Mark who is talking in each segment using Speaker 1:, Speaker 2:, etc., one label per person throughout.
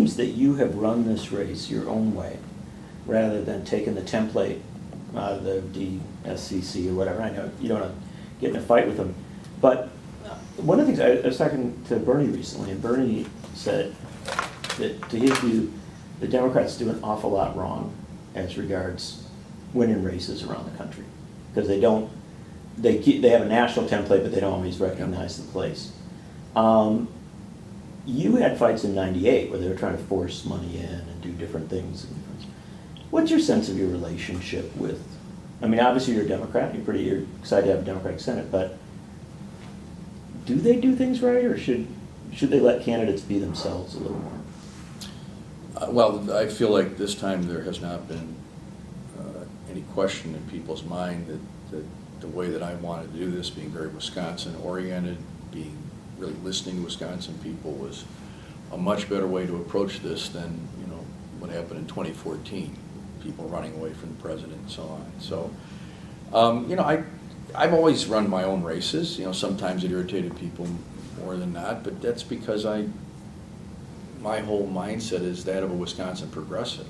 Speaker 1: seems that you have run this race your own way, rather than taking the template out of the DSCC or whatever. I know you don't want to get in a fight with them, but one of the things, I was talking to Bernie recently, and Bernie said that to his view, the Democrats do an awful lot wrong as regards winning races around the country, because they have a national template, but they don't always recognize the place. You had fights in '98 where they were trying to force money in and do different things. What's your sense of your relationship with, I mean, obviously you're a Democrat, you're excited to have a Democratic Senate, but do they do things right, or should they let candidates be themselves a little more?
Speaker 2: Well, I feel like this time there has not been any question in people's mind that the way that I wanted to do this, being very Wisconsin-oriented, being really listening to Wisconsin people, was a much better way to approach this than, you know, what happened in 2014, people running away from the president and so on. So, you know, I've always run my own races. You know, sometimes it irritated people more than not, but that's because my whole mindset is that of a Wisconsin progressive,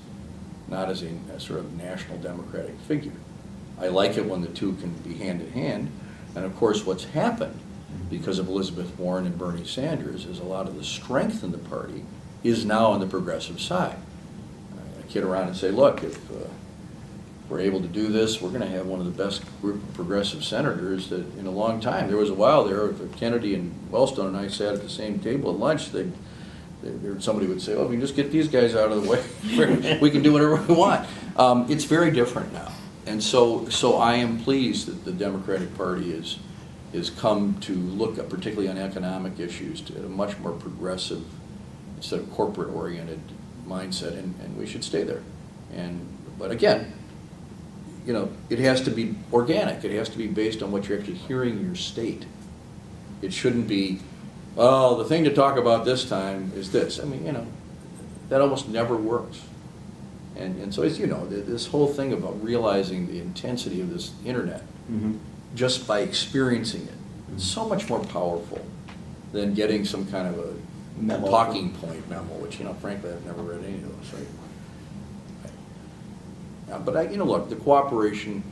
Speaker 2: not as a sort of national Democratic figure. I like it when the two can be hand in hand, and of course what's happened because of Elizabeth Warren and Bernie Sanders is a lot of the strength in the party is now on the progressive side. I kid around and say, look, if we're able to do this, we're going to have one of the best group of progressive senators that in a long time. There was a while there, if Kennedy and Wellstone and I sat at the same table at lunch, somebody would say, oh, we can just get these guys out of the way. We can do whatever we want. It's very different now. And so I am pleased that the Democratic Party is come to look at, particularly on economic issues, to a much more progressive, instead of corporate-oriented mindset, and we should stay there. But again, you know, it has to be organic. It has to be based on what you're actually hearing in your state. It shouldn't be, well, the thing to talk about this time is this. I mean, you know, that almost never works. And so, as you know, this whole thing about realizing the intensity of this internet, just by experiencing it, it's so much more powerful than getting some kind of a talking point memo, which, you know, frankly, I've never read any of those, right? But you know, look, the cooperation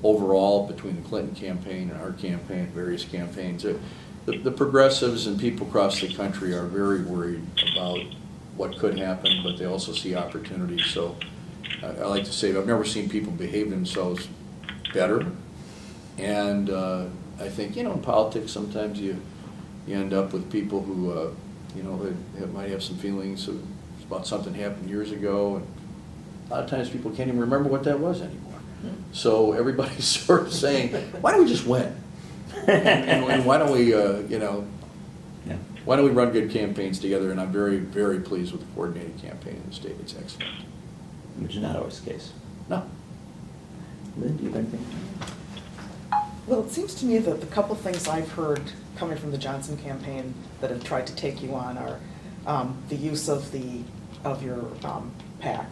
Speaker 2: overall between the Clinton campaign and our campaign, various campaigns, the progressives and people across the country are very worried about what could happen, but they also see opportunities. So I like to say I've never seen people behave themselves better. And I think, you know, in politics sometimes you end up with people who, you know, might have some feelings about something happened years ago, and a lot of times people can't even remember what that was anymore. So everybody's sort of saying, why don't we just win? and why don't we, you know, why don't we run good campaigns together? And I'm very, very pleased with the coordinated campaign in the state. It's excellent.
Speaker 1: Which is not always the case.
Speaker 2: No.
Speaker 1: Lynn, do you have anything?
Speaker 3: Well, it seems to me that the couple things I've heard coming from the Johnson campaign that have tried to take you on are the use of your PAC,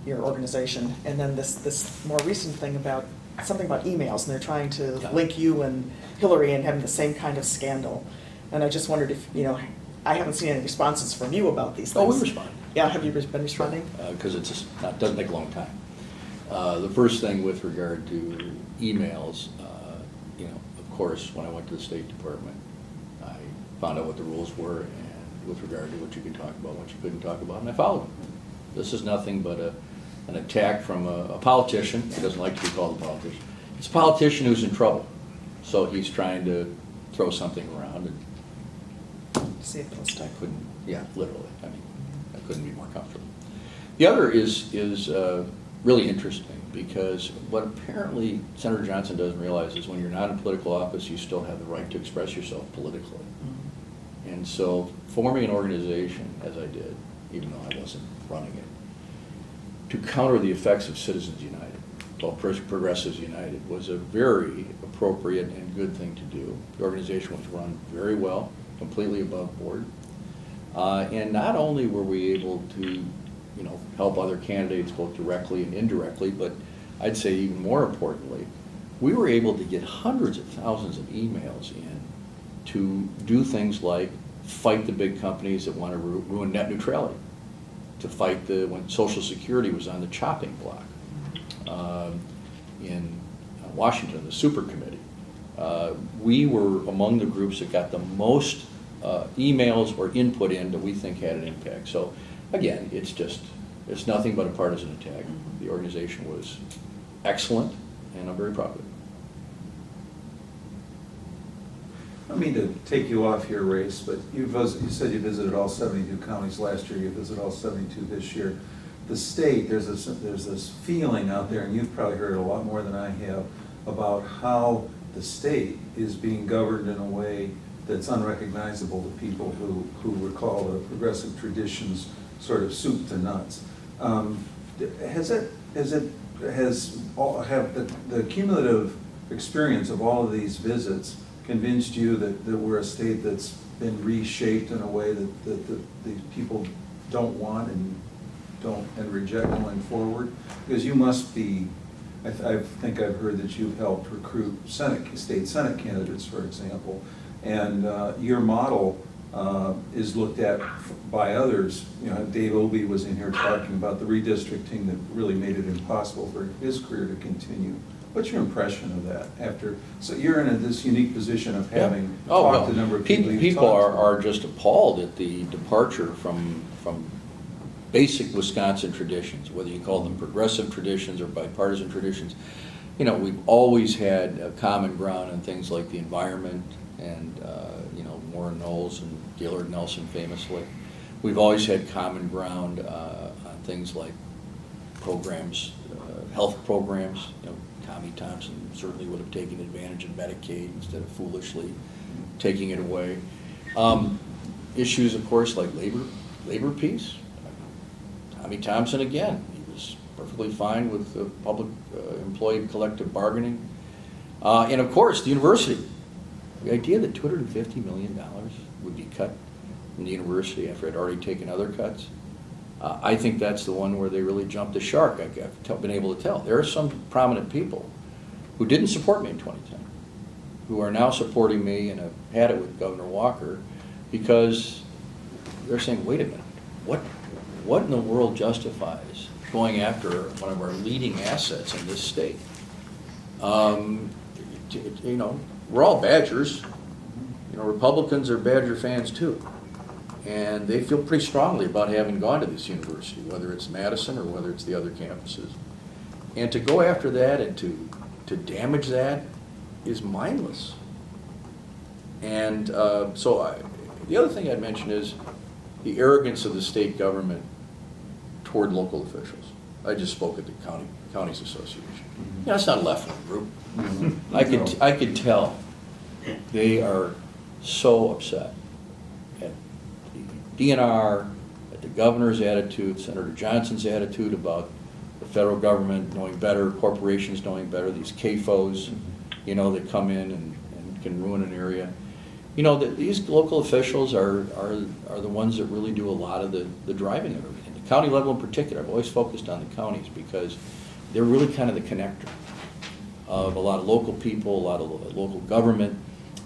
Speaker 3: your organization, and then this more recent thing about something about emails, and they're trying to link you and Hillary and having the same kind of scandal. And I just wondered if, you know, I haven't seen any responses from you about these things.
Speaker 2: Oh, we respond.
Speaker 3: Yeah, have you been responding?
Speaker 2: Because it doesn't take a long time. The first thing with regard to emails, you know, of course, when I went to the State Department, I found out what the rules were and with regard to what you could talk about, what you couldn't talk about, and I followed them. This is nothing but an attack from a politician. He doesn't like to be called a politician. It's a politician who's in trouble, so he's trying to throw something around. And
Speaker 3: See if it'll stick.
Speaker 2: Yeah, literally. I mean, I couldn't be more comfortable. The other is really interesting, because what apparently Senator Johnson doesn't realize is when you're not in political office, you still have the right to express yourself politically. And so forming an organization, as I did, even though I wasn't running it, to counter the effects of Citizens United, well, Progressives United, was a very appropriate and good thing to do. The organization was run very well, completely above board. And not only were we able to, you know, help other candidates both directly and indirectly, but I'd say even more importantly, we were able to get hundreds of thousands of emails in to do things like fight the big companies that want to ruin net neutrality. to fight when Social Security was on the chopping block in Washington, the super committee. We were among the groups that got the most emails or input in that we think had an impact. So again, it's nothing but a partisan attack. The organization was excellent, and I'm very proud of it.
Speaker 4: I don't mean to take you off your race, but you said you visited all 72 counties last year, you visited all 72 this year. The state, there's this feeling out there, and you've probably heard a lot more than I have, about how the state is being governed in a way that's unrecognizable to people who recall the progressive traditions sort of soup to nuts. Have the cumulative experience of all of these visits convinced you that we're a state that's been reshaped in a way that the people don't want and reject going forward? Because you must be, I think I've heard that you've helped recruit state Senate candidates, for example, and your model is looked at by others. You know, Dave Obey was in here talking about the redistricting that really made it impossible for his career to continue. What's your impression of that after? So you're in this unique position of having talked to a number of people.
Speaker 2: People are just appalled at the departure from basic Wisconsin traditions, whether you call them progressive traditions or bipartisan traditions. You know, we've always had a common ground on things like the environment and, you know, Warren Knowles and Gaylord Nelson famously. We've always had common ground on things like programs, health programs. You know, Tommy Thompson certainly would have taken advantage of Medicaid instead of foolishly taking it away. Issues, of course, like labor peace. Tommy Thompson, again, he was perfectly fine with the public employee collective bargaining. And of course, the university. The idea that $250 million would be cut from the university after it had already taken other cuts, I think that's the one where they really jumped the shark. I've been able to tell. There are some prominent people who didn't support me in 2010, who are now supporting me, and I've had it with Governor Walker, because they're saying, wait a minute, what in the world justifies going after one of our leading assets in this state? You know, we're all Badgers. You know, Republicans are Badger fans too. And they feel pretty strongly about having gone to this university, whether it's Madison or whether it's the other campuses. And to go after that and to damage that is mindless. And the other thing I'd mention is the arrogance of the state government toward local officials. I just spoke at the Counties Association. You know, it's not a left-wing group. I could tell they are so upset at the DNR, at the governor's attitude, Senator Johnson's attitude about the federal government knowing better, corporations knowing better, these CAFOs, you know, that come in and can ruin an area. You know, these local officials are the ones that really do a lot of the driving of everything. The county level in particular, I've always focused on the counties because they're really kind of the connector of a lot of local people, a lot of local government,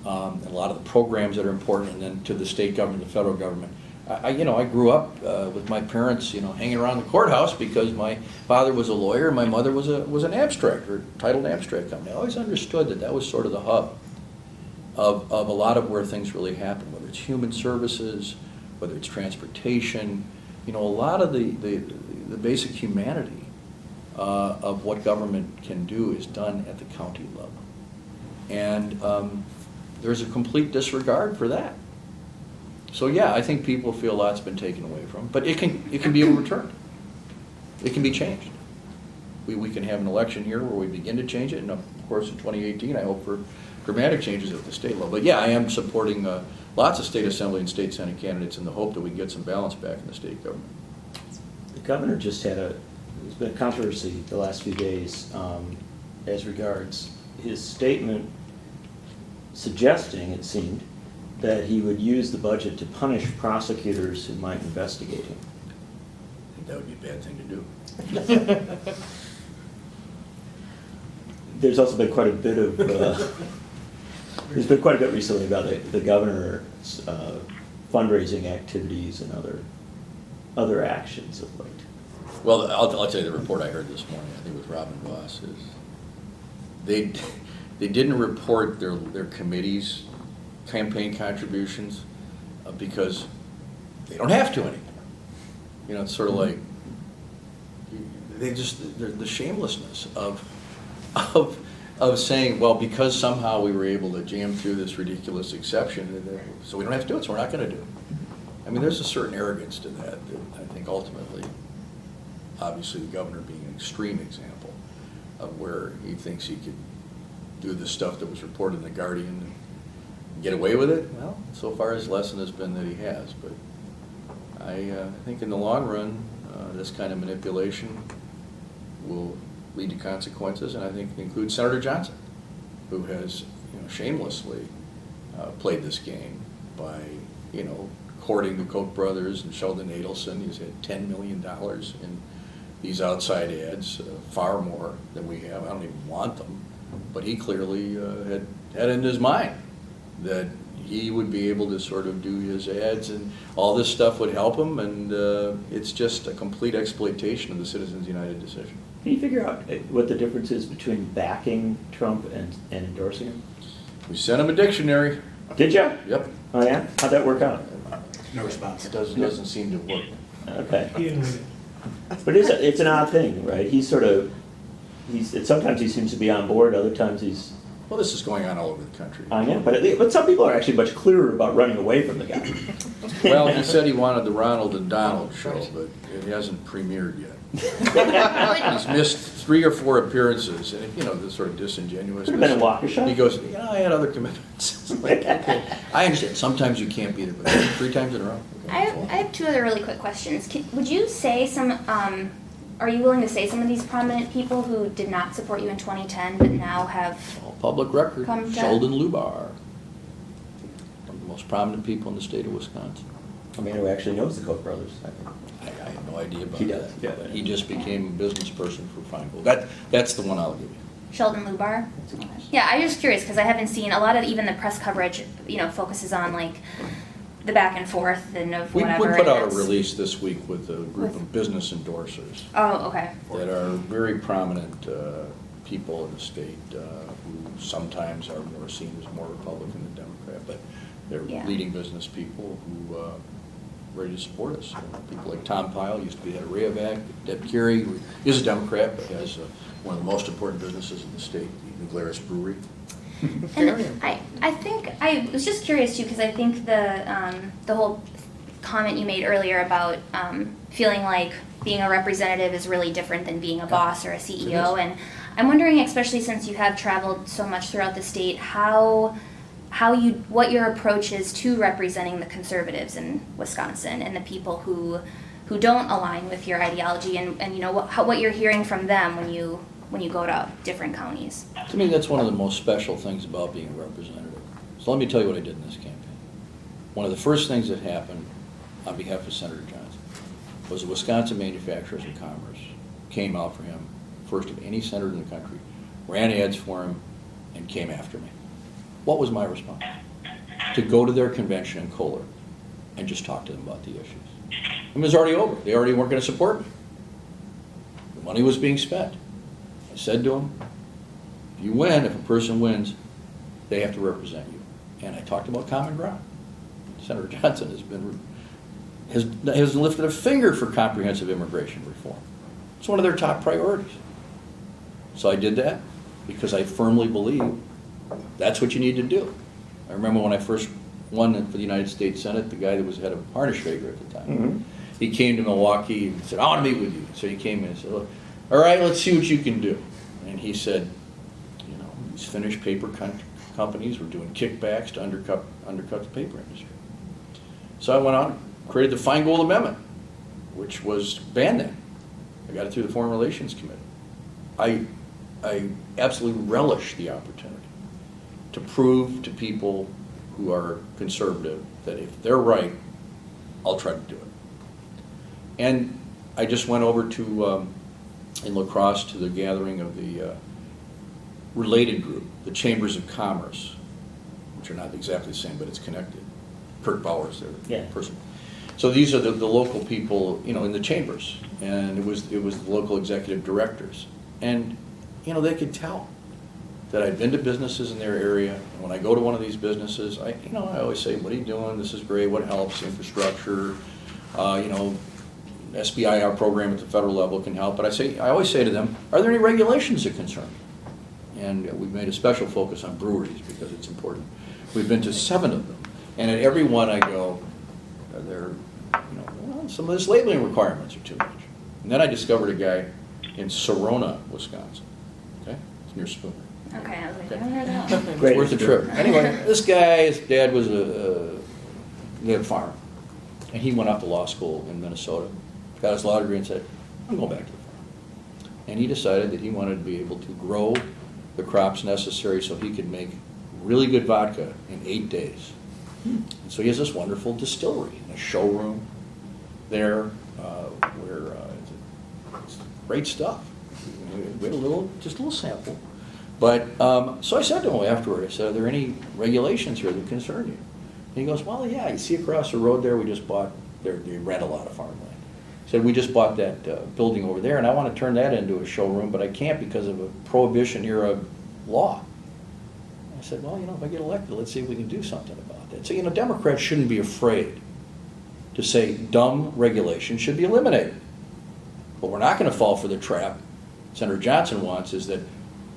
Speaker 2: and a lot of the programs that are important, and then to the state government, the federal government. I grew up with my parents, you know, hanging around the courthouse because my father was a lawyer and my mother was an abstractor, titled abstract company. I always understood that was sort of the hub of a lot of where things really happen, whether it's human services, whether it's transportation, you know, a lot of the basic humanity of what government can do is done at the county level. And there's a complete disregard for that. So yeah, I think people feel a lot's been taken away from them, but it can be overturned. It can be changed. We can have an election here where we begin to change it, and of course in 2018 I hope for dramatic changes at the state level. But yeah, I am supporting lots of state assembly and state senate candidates in the hope that we can get some balance back in the state government.
Speaker 1: The governor just had there's been a controversy the last few days as regards his statement suggesting, it seemed, that he would use the budget to punish prosecutors who might investigate him.
Speaker 2: I think that would be a bad thing to do.
Speaker 1: There's also been quite a bit of, there's been quite a bit recently about the governor's fundraising activities and other other actions of late?
Speaker 2: Well, I'll tell you the report I heard this morning, I think it was Robin Voss, is they didn't report their committee's campaign contributions because they don't have to anymore. You know, it's sort of like, the shamelessness of saying, well, because somehow we were able to jam through this ridiculous exception, so we don't have to do it, so we're not going to do it. I mean, there's a certain arrogance to that I think ultimately, obviously the governor being an extreme example of where he thinks he could do the stuff that was reported in the Guardian and get away with it. Well, so far his lesson has been that he has, but I think in the long run, this kind of manipulation will lead to consequences, and I think it includes Senator Johnson, who has, shamelessly played this game by, courting the Koch brothers and Sheldon Adelson. He's had $10 million in these outside ads, far more than we have. I don't even want them, but he clearly had in his mind that he would be able to sort of do his ads and all this stuff would help him, and it's just a complete exploitation of the Citizens United decision.
Speaker 1: Can you figure out what the difference is between backing Trump and endorsing him?
Speaker 2: We sent him a dictionary.
Speaker 1: Did you?
Speaker 2: Yep.
Speaker 1: Oh yeah? How'd that work out?
Speaker 5: No response.
Speaker 2: It doesn't seem to work.
Speaker 1: Okay.
Speaker 5: He didn't win it.
Speaker 1: But it's an odd thing, right? Sometimes he seems to be on board, other times he's,
Speaker 2: Well, this is going on all over the country.
Speaker 1: I know, but some people are actually much clearer about running away from the guy.
Speaker 2: Well, he said he wanted the Ronald and Donald show, but it hasn't premiered yet. He's missed 3 or 4 appearances, and this sort of disingenuous.
Speaker 1: Been in Waukesha?
Speaker 2: He goes, I had other commitments. It's like, okay. I understand. Sometimes you can't be there, but 3 times in a row.
Speaker 6: I have 2 other really quick questions. Would you say are you willing to say some of these prominent people who did not support you in 2010 but now have
Speaker 2: All public record.
Speaker 6: Come to-
Speaker 2: Sheldon Lubar, one of the most prominent people in the state of Wisconsin.
Speaker 1: I mean, who actually knows the Koch brothers? I think.
Speaker 2: I have no idea about
Speaker 1: He
Speaker 2: that.
Speaker 1: does, yeah.
Speaker 2: But he just became a business person for Feingold. That's the one I'll give you.
Speaker 6: Sheldon Lubar? Yeah, I'm just curious because I haven't seen a lot of even the press coverage, focuses on like the back and forth and of
Speaker 2: We
Speaker 6: whatever.
Speaker 2: put out a
Speaker 6: and it's-
Speaker 2: release this week with a group of business endorsers
Speaker 6: Oh, okay.
Speaker 2: that are very prominent people in the state who sometimes are more seen as more Republican than Democrat, but they're
Speaker 6: Yeah.
Speaker 2: leading business people who are ready to support us. People like Tom Pyle, used to be head of Rayovac, Deb Curie, who is a Democrat, but has one of the most important businesses in the state, the New Glarus Brewery.
Speaker 3: Very
Speaker 6: And I think I was just curious too because I think the whole comment you made earlier about feeling like being a representative is really different than being a boss or a CEO, and I'm wondering, especially since you have traveled so much throughout the state, what your approach is to representing the conservatives in Wisconsin and the people who don't align with your ideology, and what you're hearing from them when you go to different counties.
Speaker 2: To me, that's one of the most special things about being a representative. So let me tell you what I did in this campaign. One of the first things that happened on behalf of Senator Johnson was the Wisconsin Manufacturers of Commerce came out for him, first of any senator in the country, ran ads for him, and came after me. What was my response? To go to their convention in Kohler and just talk to them about the issues. It was already over. They already weren't going to support me. The money was being spent. I said to them, if a person wins, they have to represent you. And I talked about common ground. Senator Johnson has lifted a finger for comprehensive immigration reform. It's one of their top priorities. So I did that because I firmly believe that's what you need to do. I remember when I first won for the United States Senate, the guy that was head of Harness Shaker at the time,
Speaker 1: Mm-hmm.
Speaker 2: he came to Milwaukee and said, I want to meet with you. So he came in and said, look, all right, let's see what you can do. And he said, these Finnish paper companies were doing kickbacks to undercut the paper industry. So I went on and created the Feingold Amendment, which was banned then. I got it through the Foreign Relations Committee. I absolutely relish the opportunity to prove to people who are conservative that if they're right, I'll try to do it. And I just went over to, in La Crosse, to the gathering of the related group, the Chambers of Commerce, which are not exactly the same, but it's connected. Kurt Bauer's their person. So these are the local people, you know, in the chambers, and it was the local executive directors. And, you know, they could tell that I'd been to businesses in their area, and when I go to one of these businesses, I always say, what are you doing? This is great, what helps, infrastructure, you know, SBIR program at the federal level can help, but I always say to them, are there any regulations that concern you? And we've made a special focus on breweries because it's important. We've been to 7 of them, and at every one I go, are there, you know, well, some of this labeling requirements are too much. And then I discovered a guy in Sorona, Wisconsin, okay? It's near Spooner.
Speaker 6: Okay, I was like, I haven't heard that one.
Speaker 2: It's
Speaker 1: Great.
Speaker 2: worth the trip. Anyway, this guy, his dad was he had a farm, and he went off to law school in Minnesota, got his law degree and said, I'm going back to the farm. And he decided that he wanted to be able to grow the crops necessary so he could make really good vodka in 8 days. And so he has this wonderful distillery and a showroom there where it's great stuff. We had just a little sample. But, so I said to him afterward, I said, are there any regulations here that concern you? And he goes, well, yeah, you see across the road there, we just bought, they rent a lot of farmland. He said, we just bought that building over there, and I want to turn that into a showroom, but I can't because of a Prohibition-era law. I said, well, you know, if I get elected, let's see if we can do something about that. So, you know, Democrats shouldn't be afraid to say dumb regulation should be eliminated. But we're not going to fall for the trap Senator Johnson wants, is that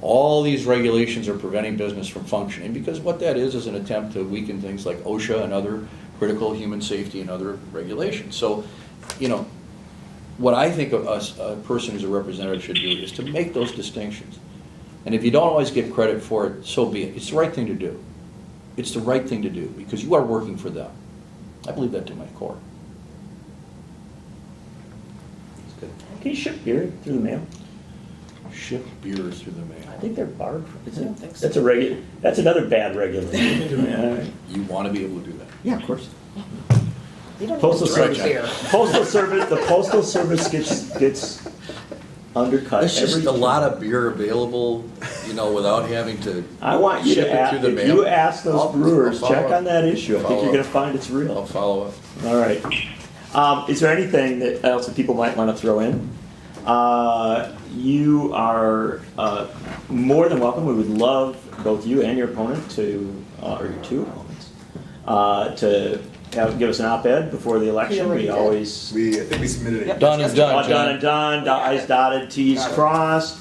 Speaker 2: all these regulations are preventing business from functioning, because what that is an attempt to weaken things like OSHA and other critical human safety and other regulations. So, you know, what I think a person who's a representative should do is to make those distinctions. And if you don't always get credit for it, so be it. It's the right thing to do. It's the right thing to do, because you are working for them. I believe that to my core.
Speaker 1: That's good. Can you ship beer through the mail?
Speaker 2: Ship beers through the
Speaker 1: I
Speaker 2: mail.
Speaker 1: think they're barred.
Speaker 3: I don't think so.
Speaker 1: That's another bad regulation. All right.
Speaker 2: You want to be able to do that.
Speaker 1: Yeah, of course.
Speaker 3: You don't
Speaker 1: Postal
Speaker 3: need to drink
Speaker 1: Service.
Speaker 3: beer.
Speaker 1: The postal service gets undercut.
Speaker 2: There's just
Speaker 1: every
Speaker 2: a lot of beer available, you know, without having to
Speaker 1: I want you
Speaker 2: ship
Speaker 1: to
Speaker 2: it
Speaker 1: ask,
Speaker 2: through the
Speaker 1: if
Speaker 2: mail.
Speaker 1: you ask those
Speaker 2: I'll
Speaker 1: brewers,
Speaker 2: follow
Speaker 1: check
Speaker 2: up.
Speaker 1: on that issue. I think
Speaker 2: Follow
Speaker 1: you're going
Speaker 2: up.
Speaker 1: to find it's
Speaker 2: I'll
Speaker 1: real.
Speaker 2: follow up.
Speaker 1: All right. Is there anything else that people might want to throw in? You are more than welcome. We would love both you and your opponent to, or your two opponents, to give us an op-ed before the election.
Speaker 3: already
Speaker 1: We
Speaker 3: did.
Speaker 1: always
Speaker 5: I think we submitted it.
Speaker 2: Done and done,
Speaker 1: done
Speaker 2: John.
Speaker 1: and done. I's dotted, T's crossed.